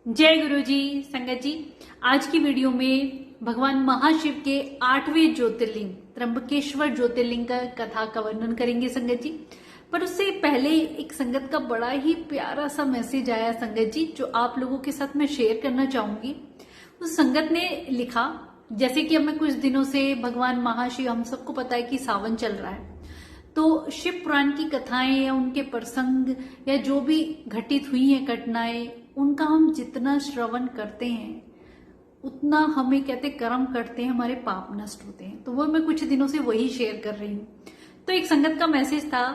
जय गुरु जी। संगत जी, आज की वीडियो में भगवान महाशिव के 8वें ज्योतिर्लिंग त्र्यंबकेश्वर ज्योतिर्लिंग का कथा का वर्णन करेंगे संगत जी। पर उससे पहले एक संगत का बड़ा ही प्यारा सा मैसेज आया संगत जी, जो आप लोगों के साथ मैं शेयर करना चाहूंगी। उस संगत ने लिखा, जैसे कि अब मैं कुछ दिनों से भगवान महाशिव, हम सबको पता है कि सावन चल रहा है, तो शिव पुराण की कथाएं या उनके प्रसंग या जो भी घटित हुई हैं घटनाएं, उनका हम जितना श्रवण करते हैं उतना हमें कहते कर्म करते हैं, हमारे पाप नष्ट होते हैं। तो वो मैं कुछ दिनों से वही शेयर कर रही हूँ। तो एक संगत का मैसेज था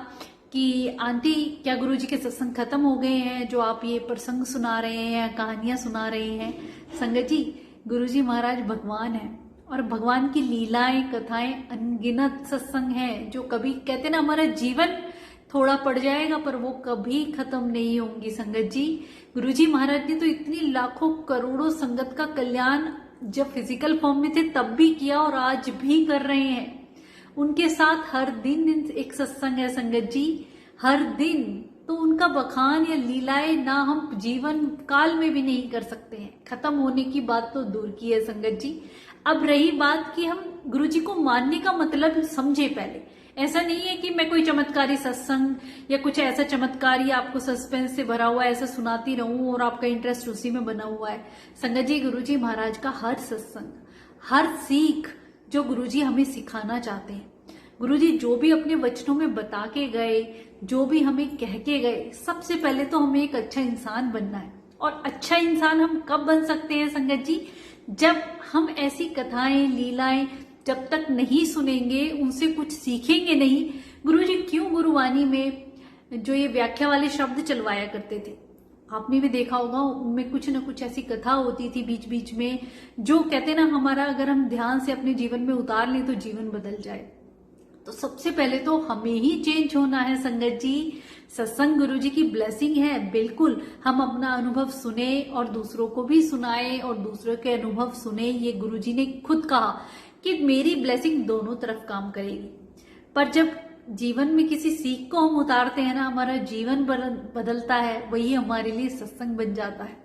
कि आंटी, क्या गुरुजी के सत्संग खत्म हो गए हैं जो आप ये प्रसंग सुना रहे हैं या कहानियां सुना रहे हैं? संगत जी, गुरुजी महाराज भगवान है और भगवान की लीलाएं कथाएं अनगिनत सत्संग हैं, जो कभी कहते ना हमारा जीवन थोड़ा पड़ जाएगा पर वो कभी खत्म नहीं होंगी। संगत जी, गुरुजी महाराज ने तो इतनी लाखों करोड़ों संगत का कल्याण जब फिजिकल फॉर्म में थे तब भी किया और आज भी कर रहे हैं। उनके साथ हर दिन एक सत्संग है संगत जी, हर दिन। तो उनका बखान या लीलाएं ना हम जीवन काल में भी नहीं कर सकते हैं। खत्म होने की बात तो दूर की है संगत जी। अब रही बात कि हम गुरुजी को मानने का मतलब समझे। पहले ऐसा नहीं है कि मैं कोई चमत्कारी सत्संग या कुछ ऐसा चमत्कारी आपको सस्पेंस से भरा हुआ ऐसा सुनाती रहूं और आपका इंटरेस्ट उसी में बना हुआ है। संगत जी, गुरुजी महाराज का हर सत्संग, हर सीख जो गुरुजी हमें सिखाना चाहते हैं, गुरुजी जो भी अपने वचनों में बता के गए, जो भी हमें कह के गए, सबसे पहले तो हमें एक अच्छा इंसान बनना है। और अच्छा इंसान हम कब बन सकते हैं संगत जी? जब हम ऐसी कथाएं लीलाएं जब तक नहीं सुनेंगे, उनसे कुछ सीखेंगे नहीं। गुरुजी क्यों गुरुवाणी में जो ये व्याख्या वाले शब्द चलवाया करते थे, आपने भी देखा होगा, उनमें कुछ ना कुछ ऐसी कथा होती थी बीच बीच में, जो कहते ना हमारा अगर हम ध्यान से अपने जीवन में उतार लें तो जीवन बदल जाए। तो सबसे पहले तो हमें ही चेंज होना है संगत जी। सत्संग गुरुजी की ब्लेसिंग है, बिल्कुल। हम अपना अनुभव सुने और दूसरों को भी सुनाए और दूसरों के अनुभव सुने। ये गुरुजी ने खुद कहा कि मेरी ब्लेसिंग दोनों तरफ काम करेगी। पर जब जीवन में किसी सीख को हम उतारते हैं ना, हमारा जीवन बदलता है, वही हमारे लिए सत्संग बन जाता है।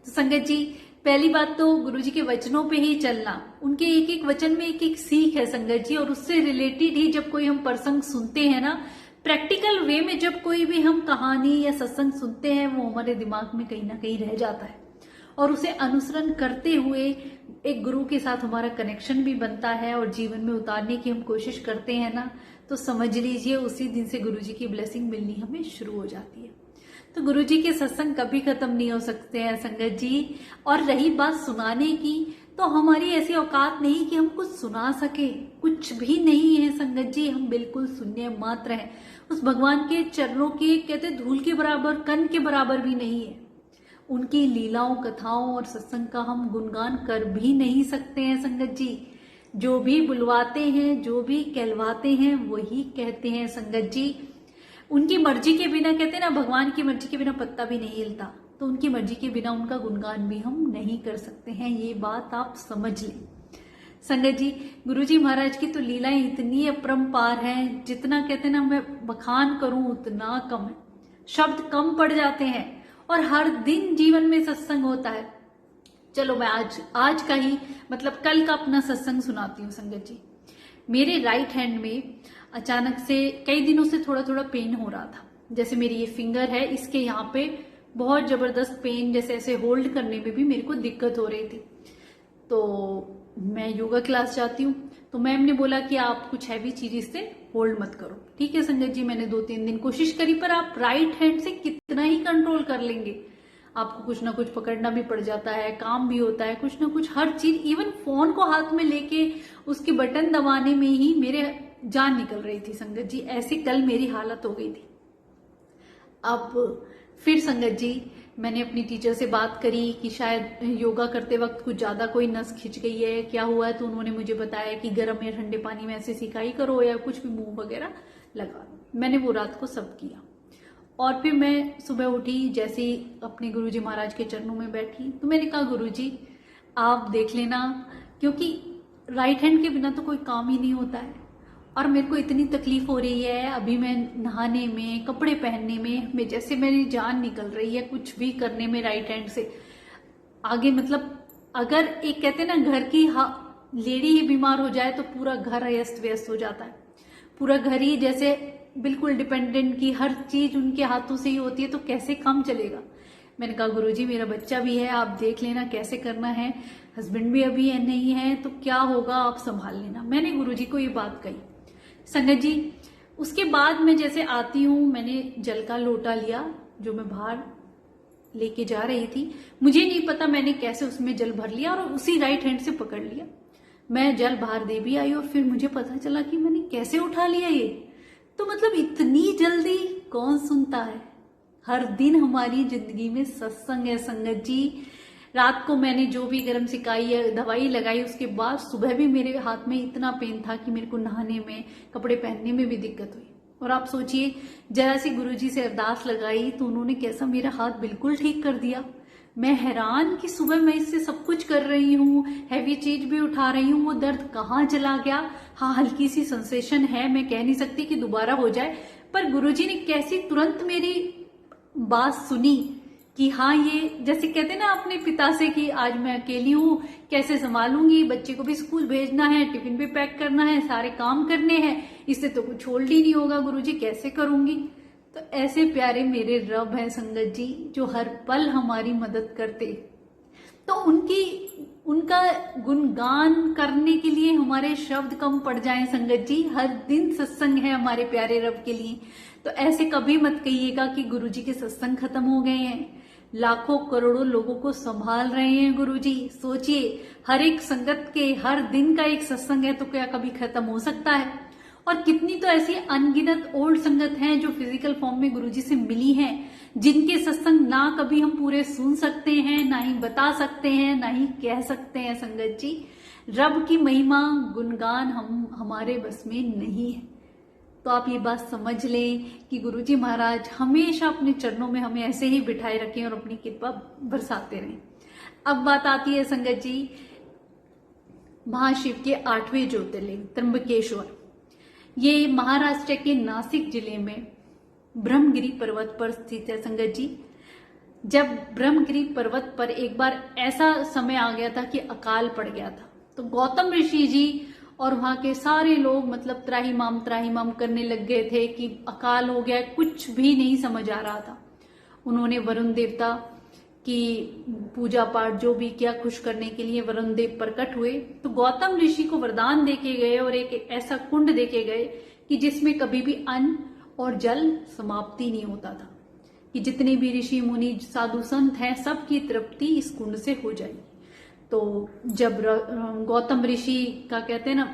तो संगत जी, पहली बात तो गुरुजी के वचनों पे ही चलना। उनके एक एक वचन में एक एक सीख है संगत जी, और उससे रिलेटेड ही जब कोई हम प्रसंग सुनते हैं ना, प्रैक्टिकल वे में जब कोई भी हम कहानी या सत्संग सुनते हैं, वो हमारे दिमाग में कहीं ना कहीं रह जाता है और उसे अनुसरण करते हुए एक गुरु के साथ हमारा कनेक्शन भी बनता है और जीवन में उतारने की हम कोशिश करते हैं ना, तो समझ लीजिए उसी दिन से गुरुजी की ब्लेसिंग मिलनी हमें शुरू हो जाती है। तो गुरुजी के सत्संग कभी खत्म नहीं हो सकते हैं संगत जी। और रही बात सुनाने की, तो हमारी ऐसी औकात नहीं कि हम कुछ सुना सके, कुछ भी नहीं है संगत जी। हम बिल्कुल शून्य मात्र हैं। उस भगवान के चरणों के कहते धूल के बराबर, कण के बराबर भी नहीं है। उनकी लीलाओं कथाओं और सत्संग का हम गुणगान कर भी नहीं सकते हैं संगत जी। जो भी बुलवाते हैं, जो भी कहलवाते हैं, वही कहते हैं संगत जी। उनकी मर्जी के बिना, कहते हैं ना भगवान की मर्जी के बिना पत्ता भी नहीं हिलता, तो उनकी मर्जी के बिना उनका गुणगान भी हम नहीं कर सकते हैं। ये बात आप समझ लें संगत जी। गुरुजी महाराज की तो लीलाएं इतनी अपरंपार हैं, जितना कहते हैं ना मैं बखान करूं उतना कम है, शब्द कम पड़ जाते हैं। और हर दिन जीवन में सत्संग होता है। चलो मैं आज का ही मतलब कल का अपना सत्संग सुनाती हूँ संगत जी। मेरे राइट हैंड में अचानक से कई दिनों से थोड़ा थोड़ा पेन हो रहा था। जैसे मेरी ये फिंगर है, इसके यहाँ पे बहुत जबरदस्त पेन, जैसे ऐसे होल्ड करने में भी मेरे को दिक्कत हो रही थी। तो मैं योगा क्लास जाती हूँ, तो मैम ने बोला कि आप कुछ हैवी चीज इससे होल्ड मत करो। ठीक है संगत जी, मैंने 2-3 दिन कोशिश करी, पर आप राइट हैंड से कितना ही कंट्रोल कर लेंगे, आपको कुछ ना कुछ पकड़ना भी पड़ जाता है, काम भी होता है, कुछ ना कुछ हर चीज। इवन फोन को हाथ में लेके उसके बटन दबाने में ही मेरे जान निकल रही थी संगत जी। ऐसे कल मेरी हालत हो गई थी। अब फिर संगत जी, मैंने अपनी टीचर से बात करी कि शायद योगा करते वक्त कुछ ज्यादा कोई नस खिंच गई है, क्या हुआ है? तो उन्होंने मुझे बताया कि गर्म या ठंडे पानी में ऐसे सिकाई करो या कुछ भी मुंह वगैरह लगा लो। मैंने वो रात को सब किया और फिर मैं सुबह उठी, जैसे ही अपने गुरुजी महाराज के चरणों में बैठी, तो मैंने कहा गुरुजी आप देख लेना, क्योंकि राइट हैंड के बिना तो कोई काम ही नहीं होता है और मेरे को इतनी तकलीफ हो रही है अभी, मैं नहाने में, कपड़े पहनने में जैसे मेरी जान निकल रही है, कुछ भी करने में राइट हैंड से। आगे मतलब अगर एक कहते हैं ना घर की लेडी ही बीमार हो जाए तो पूरा घर अस्त व्यस्त हो जाता है, पूरा घर ही जैसे बिल्कुल डिपेंडेंट की हर चीज उनके हाथों से ही होती है, तो कैसे काम चलेगा। मैंने कहा गुरुजी मेरा बच्चा भी है, आप देख लेना कैसे करना है, हस्बैंड भी अभी नहीं है तो क्या होगा, आप संभाल लेना। मैंने गुरुजी को ये बात कही। संगत जी उसके बाद मैं जैसे आती हूँ, मैंने जल का लोटा लिया जो मैं बाहर लेके जा रही थी, मुझे नहीं पता मैंने कैसे उसमें जल भर लिया और उसी राइट हैंड से पकड़ लिया। मैं जल बाहर दे भी आई और फिर मुझे पता चला कि मैंने कैसे उठा लिया ये। तो मतलब इतनी जल्दी कौन सुनता है। हर दिन हमारी जिंदगी में सत्संग है संगत जी। रात को मैंने जो भी गर्म सिकाई है दवाई लगाई, उसके बाद सुबह भी मेरे हाथ में इतना पेन था कि मेरे को नहाने में कपड़े पहनने में भी दिक्कत हुई। और आप सोचिए जरा सी गुरुजी से अरदास लगाई तो उन्होंने कैसा मेरा हाथ बिल्कुल ठीक कर दिया। मैं हैरान कि सुबह मैं इससे सब कुछ कर रही हूँ, हैवी चीज भी उठा रही हूँ, वो दर्द कहाँ चला गया। हाँ हल्की सी सेंसेशन है, मैं कह नहीं सकती कि दोबारा हो जाए, पर गुरुजी ने कैसी तुरंत मेरी बात सुनी कि हाँ ये जैसे कहते ना अपने पिता से कि आज मैं अकेली हूँ कैसे संभालूंगी, बच्चे को भी स्कूल भेजना है, टिफिन भी पैक करना है, सारे काम करने हैं, इससे तो कुछ होल्ड ही नहीं होगा गुरुजी, कैसे करूंगी। तो ऐसे प्यारे मेरे रब हैं संगत जी जो हर पल हमारी मदद करते। तो उनका गुणगान करने के लिए हमारे शब्द कम पड़ जाएं संगत जी। हर दिन सत्संग है हमारे प्यारे रब के लिए। तो ऐसे कभी मत कहिएगा कि गुरुजी के सत्संग खत्म हो गए हैं। लाखों करोड़ों लोगों को संभाल रहे हैं गुरुजी। सोचिए हर एक संगत के हर दिन का एक सत्संग है तो क्या कभी खत्म हो सकता है। और कितनी तो ऐसी अनगिनत ओल्ड संगत हैं जो फिजिकल फॉर्म में गुरुजी से मिली हैं, जिनके सत्संग ना कभी हम पूरे सुन सकते हैं, ना ही बता सकते हैं, ना ही कह सकते हैं संगत जी। रब की महिमा गुणगान हमारे बस में नहीं है। तो आप ये बात समझ लें कि गुरुजी महाराज हमेशा अपने चरणों में हमें ऐसे ही बिठाए रखें और अपनी कृपा बरसाते रहें। अब बात आती है संगत जी महाशिव के 8वें ज्योतिर्लिंग त्र्यंबकेश्वर। ये महाराष्ट्र के नासिक जिले में ब्रह्मगिरी पर्वत पर स्थित है संगत जी। जब ब्रह्मगिरी पर्वत पर एक बार ऐसा समय आ गया था कि अकाल पड़ गया था, तो गौतम ऋषि जी और वहां के सारे लोग मतलब त्राहिमाम करने लग गए थे कि अकाल हो गया, कुछ भी नहीं समझ आ रहा था। उन्होंने वरुण देवता की पूजा पाठ जो भी किया, खुश करने के लिए वरुण देव प्रकट हुए। तो गौतम ऋषि को वरदान देके गए और एक ऐसा कुंड देके गए कि जिसमें कभी भी अन्न और जल समाप्ति नहीं होता था, कि जितने भी ऋषि मुनि साधु संत हैं सबकी तृप्ति इस कुंड से हो जाएगी। तो जब गौतम ऋषि का कहते हैं ना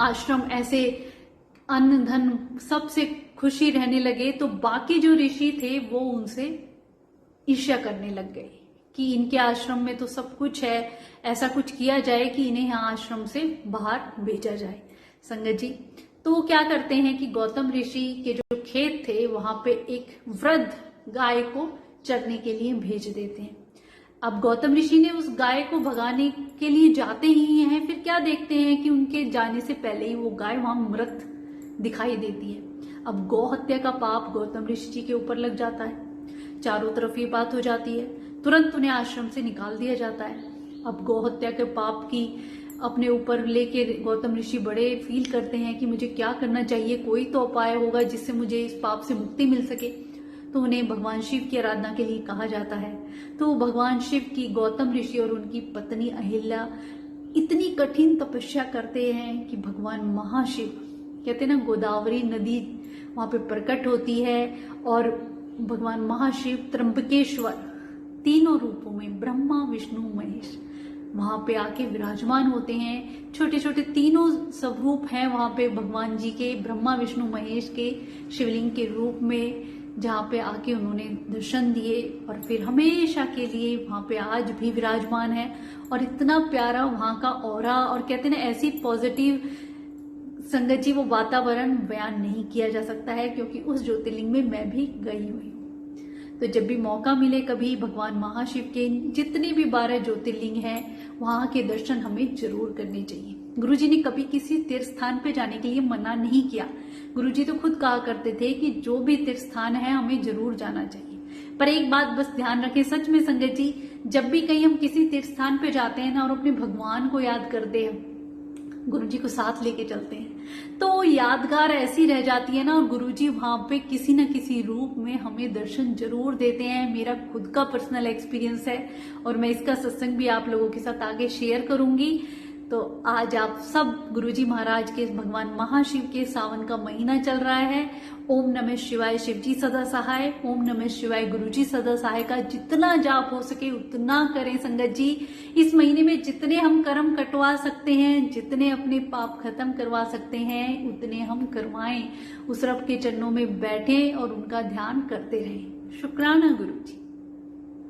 आश्रम ऐसे अन्न धन सबसे खुशी रहने लगे, तो बाकी जो ऋषि थे वो उनसे ईर्ष्या करने लग गए कि इनके आश्रम में तो सब कुछ है, ऐसा कुछ किया जाए कि इन्हें यहाँ आश्रम से बाहर भेजा जाए संगत जी। तो वो क्या करते हैं कि गौतम ऋषि के जो खेत थे वहां पे एक वृद्ध गाय को चरने के लिए भेज देते हैं। अब गौतम ऋषि ने उस गाय को भगाने के लिए जाते ही हैं, फिर क्या देखते हैं कि उनके जाने से पहले ही वो गाय वहां मृत दिखाई देती है। अब गौ हत्या का पाप गौतम ऋषि जी के ऊपर लग जाता है। चारों तरफ ये बात हो जाती है, तुरंत उन्हें आश्रम से निकाल दिया जाता है। अब गौ हत्या के पाप की अपने ऊपर लेके गौतम ऋषि बड़े फील करते हैं कि मुझे क्या करना चाहिए, कोई तो उपाय होगा जिससे मुझे इस पाप से मुक्ति मिल सके। तो उन्हें भगवान शिव की आराधना के लिए कहा जाता है। तो भगवान शिव की गौतम ऋषि और उनकी पत्नी अहिल्या इतनी कठिन तपस्या करते हैं कि भगवान महाशिव कहते हैं ना गोदावरी नदी वहां पे प्रकट होती है और भगवान महाशिव त्र्यंबकेश्वर तीनों रूपों में ब्रह्मा विष्णु महेश वहां पे आके विराजमान होते हैं। छोटे छोटे तीनों स्वरूप हैं वहां पे भगवान जी के, ब्रह्मा विष्णु महेश के शिवलिंग के रूप में, जहाँ पे आके उन्होंने दर्शन दिए और फिर हमेशा के लिए वहां पे आज भी विराजमान है। और इतना प्यारा वहां का ऑरा और कहते हैं ना ऐसी पॉजिटिव संगत जी वो वातावरण बयान नहीं किया जा सकता है, क्योंकि उस ज्योतिर्लिंग में मैं भी गई हुई हूँ। तो जब भी मौका मिले कभी भगवान महाशिव के जितने भी 12 ज्योतिर्लिंग हैं वहां के दर्शन हमें जरूर करने चाहिए। गुरुजी ने कभी किसी तीर्थ स्थान पे जाने के लिए मना नहीं किया। गुरुजी तो खुद कहा करते थे कि जो भी तीर्थ स्थान है हमें जरूर जाना चाहिए, पर एक बात बस ध्यान रखें, सच में संगत जी, जब भी कहीं हम किसी तीर्थ स्थान पे जाते हैं ना और अपने भगवान को याद करते हैं, गुरु जी को साथ लेके चलते हैं, तो यादगार ऐसी रह जाती है ना, और गुरु जी वहां पे किसी न किसी रूप में हमें दर्शन जरूर देते हैं। मेरा खुद का पर्सनल एक्सपीरियंस है और मैं इसका सत्संग भी आप लोगों के साथ आगे शेयर करूंगी। तो आज आप सब गुरुजी महाराज के, भगवान महाशिव के, सावन का महीना चल रहा है, ओम नमः शिवाय शिवजी सदा सहाय, ओम नमः शिवाय गुरुजी सदा सहाय का जितना जाप हो सके उतना करें संगत जी। इस महीने में जितने हम कर्म कटवा सकते हैं, जितने अपने पाप खत्म करवा सकते हैं, उतने हम करवाएं। उस रब के चरणों में बैठें और उनका ध्यान करते रहें। शुक्राना गुरुजी।